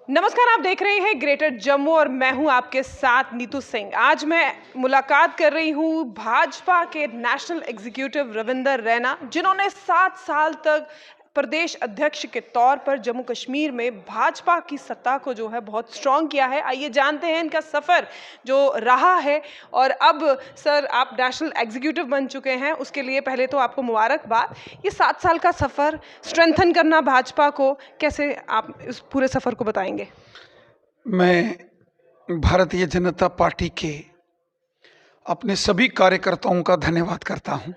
नमस्कार, आप देख रहे हैं ग्रेटर जम्मू और मैं हूं आपके साथ नीतू सिंह। आज मैं मुलाकात कर रही हूं भाजपा के नेशनल एग्जीक्यूटिव रविंदर रैना, जिन्होंने 7 साल तक प्रदेश अध्यक्ष के तौर पर जम्मू कश्मीर में भाजपा की सत्ता को जो है बहुत स्ट्रांग किया है। आइए जानते हैं इनका सफ़र जो रहा है। और अब सर, आप नेशनल एग्जीक्यूटिव बन चुके हैं, उसके लिए पहले तो आपको मुबारकबाद। ये 7 साल का सफ़र स्ट्रेंथन करना भाजपा को, कैसे आप इस पूरे सफ़र को बताएंगे? मैं भारतीय जनता पार्टी के अपने सभी कार्यकर्ताओं का धन्यवाद करता हूं,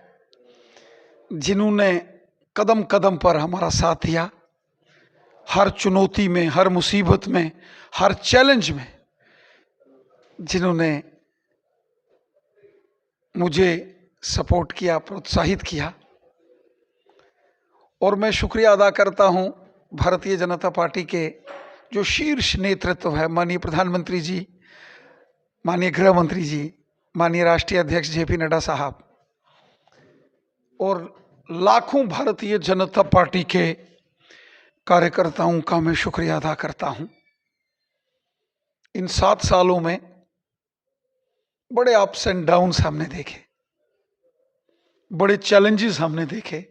जिन्होंने कदम कदम पर हमारा साथ दिया। हर चुनौती में, हर मुसीबत में, हर चैलेंज में जिन्होंने मुझे सपोर्ट किया, प्रोत्साहित किया। और मैं शुक्रिया अदा करता हूं भारतीय जनता पार्टी के जो शीर्ष नेतृत्व है, माननीय प्रधानमंत्री जी, माननीय गृह मंत्री जी, माननीय राष्ट्रीय अध्यक्ष जेपी नड्डा साहब, और लाखों भारतीय जनता पार्टी के कार्यकर्ताओं का मैं शुक्रिया अदा करता हूं। इन 7 सालों में बड़े अप्स एंड डाउन्स हमने देखे, बड़े चैलेंजेस हमने देखे,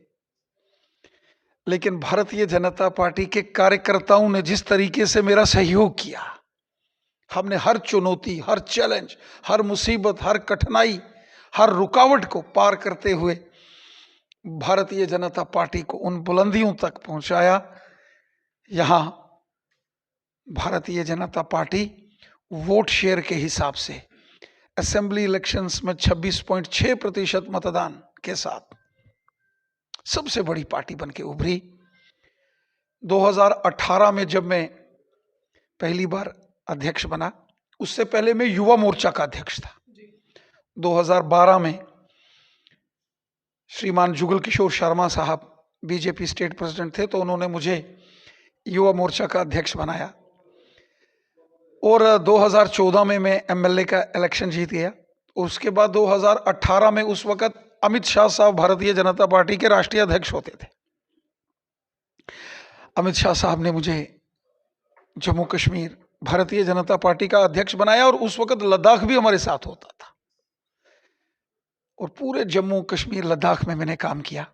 लेकिन भारतीय जनता पार्टी के कार्यकर्ताओं ने जिस तरीके से मेरा सहयोग किया, हमने हर चुनौती, हर चैलेंज, हर मुसीबत, हर कठिनाई, हर रुकावट को पार करते हुए भारतीय जनता पार्टी को उन बुलंदियों तक पहुंचाया। यहां Bharatiya Janata party vote share के हिसाब से असेंबली इलेक्शंस में 26.6% मतदान के साथ सबसे बड़ी पार्टी बन के उभरी। 2018 में जब मैं पहली बार अध्यक्ष बना, उससे पहले मैं युवा मोर्चा का अध्यक्ष था। 2012 में श्रीमान जुगल किशोर शर्मा साहब बीजेपी स्टेट प्रेसिडेंट थे, तो उन्होंने मुझे युवा मोर्चा का अध्यक्ष बनाया। और 2014 में मैं एमएलए का इलेक्शन जीत गया। उसके बाद 2018 में उस वक्त अमित शाह साहब भारतीय जनता पार्टी के राष्ट्रीय अध्यक्ष होते थे। अमित शाह साहब ने मुझे जम्मू कश्मीर भारतीय जनता पार्टी का अध्यक्ष बनाया, और उस वक्त लद्दाख भी हमारे साथ होता था। और पूरे जम्मू कश्मीर लद्दाख में मैंने काम किया।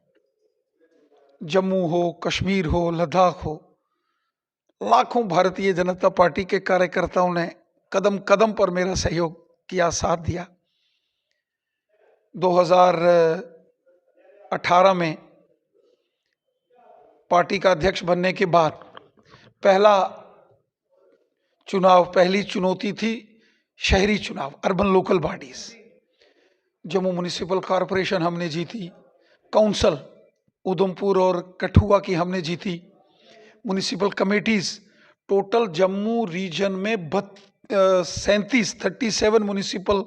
जम्मू हो, कश्मीर हो, लद्दाख हो, लाखों भारतीय जनता पार्टी के कार्यकर्ताओं ने कदम कदम पर मेरा सहयोग किया, साथ दिया। 2018 में पार्टी का अध्यक्ष बनने के बाद पहली चुनौती थी शहरी चुनाव, urban local bodies. Jammu municipal corporation हमने जीती, काउंसिल उधमपुर और कठुआ की हमने जीती, municipal committees total Jammu region में 37 म्युनिसिपल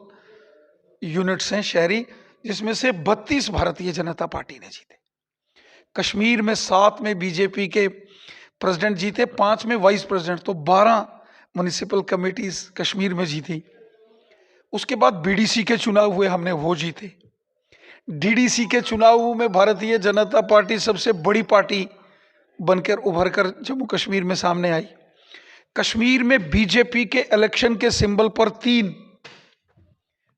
यूनिट्स हैं शहरी, जिसमें से 32 भारतीय जनता पार्टी ने जीते। कश्मीर में 7 में बीजेपी के प्रेसिडेंट जीते, 5 में वाइस प्रेसिडेंट, तो 12 म्युनिसिपल कमेटीज कश्मीर में जीती। उसके बाद बीडीसी के चुनाव हुए, हमने वो जीते। डीडीसी के चुनाव में भारतीय जनता पार्टी सबसे बड़ी पार्टी बनकर उभरकर जम्मू कश्मीर में सामने आई। कश्मीर में बीजेपी के इलेक्शन के सिंबल पर 3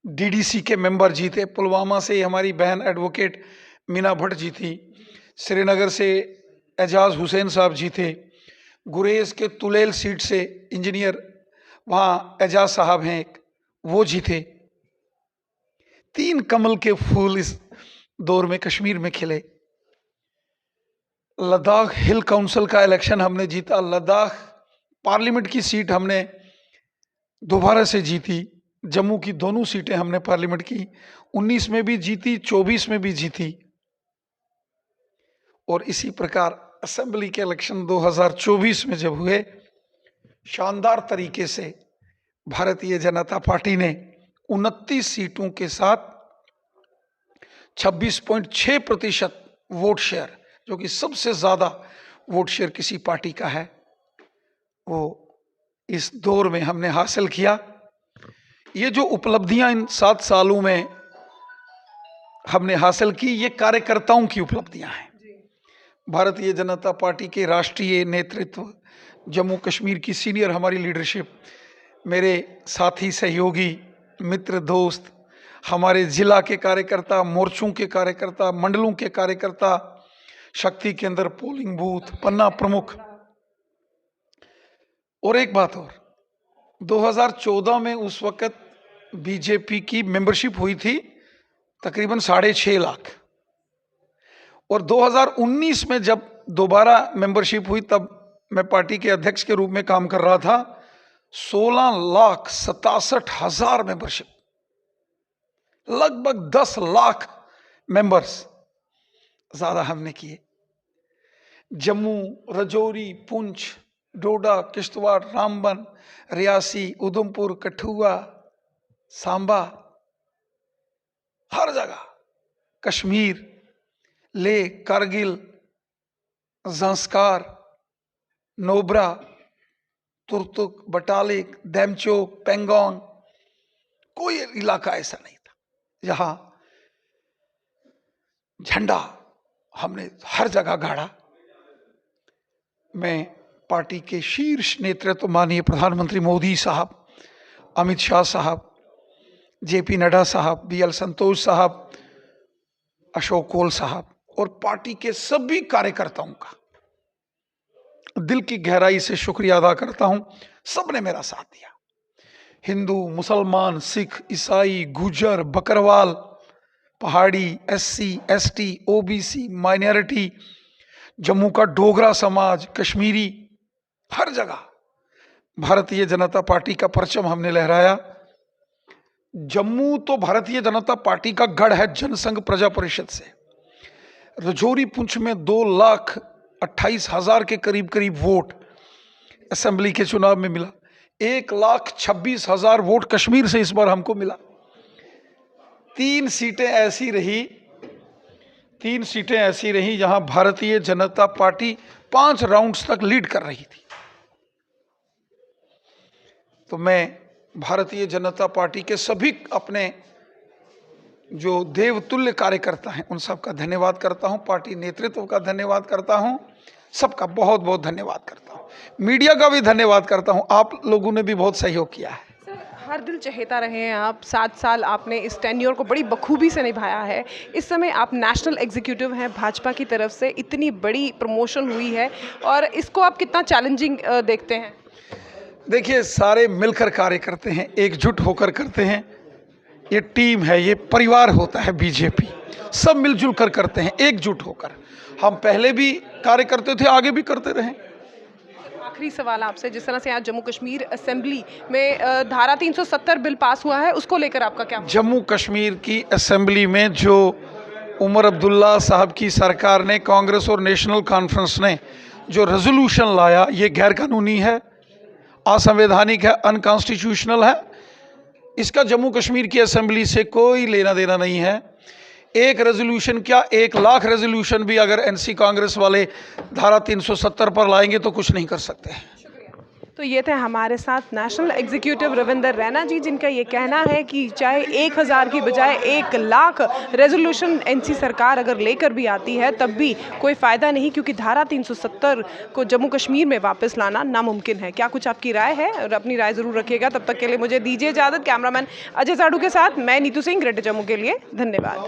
डीडीसी के मेंबर जीते। पुलवामा से हमारी बहन एडवोकेट मीना भट्ट जीती, श्रीनगर से एजाज हुसैन साहब जीते, गुरेज के तुलेल सीट से इंजीनियर वहाँ एजाज साहब हैं एक, वो जीते। 3 कमल के फूल इस दौर में कश्मीर में खिले। लद्दाख हिल काउंसिल का इलेक्शन हमने जीता। लद्दाख पार्लियामेंट की सीट हमने दोबारा से जीती। जम्मू की दोनों सीटें हमने पार्लियामेंट की 19 में भी जीती, 24 में भी जीती। और इसी प्रकार असेंबली के इलेक्शन 2024 में जब हुए, शानदार तरीके से भारतीय जनता पार्टी ने 29 सीटों के साथ 26.6% वोट शेयर, जो कि सबसे ज्यादा वोट शेयर किसी पार्टी का है, वो इस दौर में हमने हासिल किया। ये जो उपलब्धियां इन 7 सालों में हमने हासिल की, ये कार्यकर्ताओं की उपलब्धियां हैं। भारतीय जनता पार्टी के राष्ट्रीय नेतृत्व जम्मू कश्मीर की सीनियर हमारी लीडरशिप, मेरे साथी सहयोगी मित्र दोस्त, हमारे जिला के कार्यकर्ता, मोर्चों के कार्यकर्ता, मंडलों के कार्यकर्ता, शक्ति केंद्र, पोलिंग बूथ, पन्ना प्रमुख। और एक बात और, 2014 में उस वक्त बीजेपी की मेंबरशिप हुई थी तकरीबन 6.5 लाख, और 2019 में जब दोबारा मेंबरशिप हुई तब मैं पार्टी के अध्यक्ष के रूप में काम कर रहा था, 16,67,000 मेंबरशिप, लगभग 10 लाख मेंबर्स ज्यादा हमने किए। जम्मू, राजौरी, पुंछ, डोडा, किश्तवाड़, रामबन, रियासी, उधमपुर, कठुआ, सांबा, हर जगह, कश्मीर, लेह, कारगिल, ज़ंस्कार, नोबरा, तुर्तुक, बटालिक, डेमचोक, पेंगोंग, कोई इलाका ऐसा नहीं था जहां झंडा हमने हर जगह गाड़ा। मैं पार्टी के शीर्ष नेतृत्व माननीय प्रधानमंत्री मोदी साहब, अमित शाह साहब, जेपी नड्डा साहब, BL संतोष साहब, अशोक कोल साहब और पार्टी के सभी कार्यकर्ताओं का दिल की गहराई से शुक्रिया अदा करता हूं। सबने मेरा साथ दिया, हिंदू, मुसलमान, सिख, ईसाई, गुजर, बकरवाल, पहाड़ी, SC, ST, OBC, minority, Jammu का डोगरा समाज, कश्मीरी, हर जगह भारतीय जनता पार्टी का परचम हमने लहराया। जम्मू तो भारतीय जनता पार्टी का गढ़ है जनसंघ प्रजा परिषद से। राजौरी, पुंछ में 2,28,000 के करीब वोट असेंबली के चुनाव में मिला। 1,26,000 वोट कश्मीर से इस बार हमको मिला। 3 सीटें ऐसी रही जहां भारतीय जनता पार्टी 5 राउंड्स तक लीड कर रही थी। तो मैं भारतीय जनता पार्टी के सभी अपने जो देवतुल्य कार्यकर्ता हैं उन सब का धन्यवाद करता हूं, पार्टी नेतृत्व का धन्यवाद करता हूं, सबका बहुत बहुत धन्यवाद करता हूं, मीडिया का भी धन्यवाद करता हूं। आप लोगों ने भी बहुत सहयोग किया है। हर दिल चहेता रहे हैं आप, 7 साल आपने इस टेन्योर को बड़ी बखूबी से निभाया है। इस समय आप नेशनल एग्जीक्यूटिव हैं भाजपा की तरफ से, इतनी बड़ी प्रमोशन हुई है और इसको आप कितना चैलेंजिंग देखते हैं? देखिए, सारे मिलकर कार्य करते हैं, एकजुट होकर करते हैं। ये टीम है, ये परिवार होता है बीजेपी, सब मिलजुल कर करते हैं, एकजुट होकर। हम पहले भी कार्य करते थे, आगे भी करते रहें। आखिरी सवाल आपसे, जिस तरह से आज जम्मू कश्मीर असेंबली में धारा 370 बिल पास हुआ है, उसको लेकर आपका क्या? जम्मू कश्मीर की असेंबली में जो उमर अब्दुल्ला साहब की सरकार ने, कांग्रेस और नेशनल कॉन्फ्रेंस ने जो रेजोल्यूशन लाया, ये गैर कानूनी है, असंवैधानिक है, अनकॉन्स्टिट्यूशनल है। इसका जम्मू कश्मीर की असेंबली से कोई लेना देना नहीं है। एक रेजोल्यूशन क्या, 1 लाख रेजोल्यूशन भी अगर NC कांग्रेस वाले धारा 370 पर लाएंगे तो कुछ नहीं कर सकते। तो ये थे हमारे साथ नेशनल एग्जीक्यूटिव रविंदर रैना जी, जिनका ये कहना है कि चाहे 1,000 की बजाय 1 लाख रेजोल्यूशन NC सरकार अगर लेकर भी आती है तब भी कोई फ़ायदा नहीं, क्योंकि धारा 370 को जम्मू कश्मीर में वापस लाना नामुमकिन है। क्या कुछ आपकी राय है? और अपनी राय ज़रूर रखिएगा। तब तक के लिए मुझे दीजिए इजाज़त। कैमरामैन अजय साडू के साथ मैं नीतू सिंह, ग्रेटर जम्मू के लिए धन्यवाद।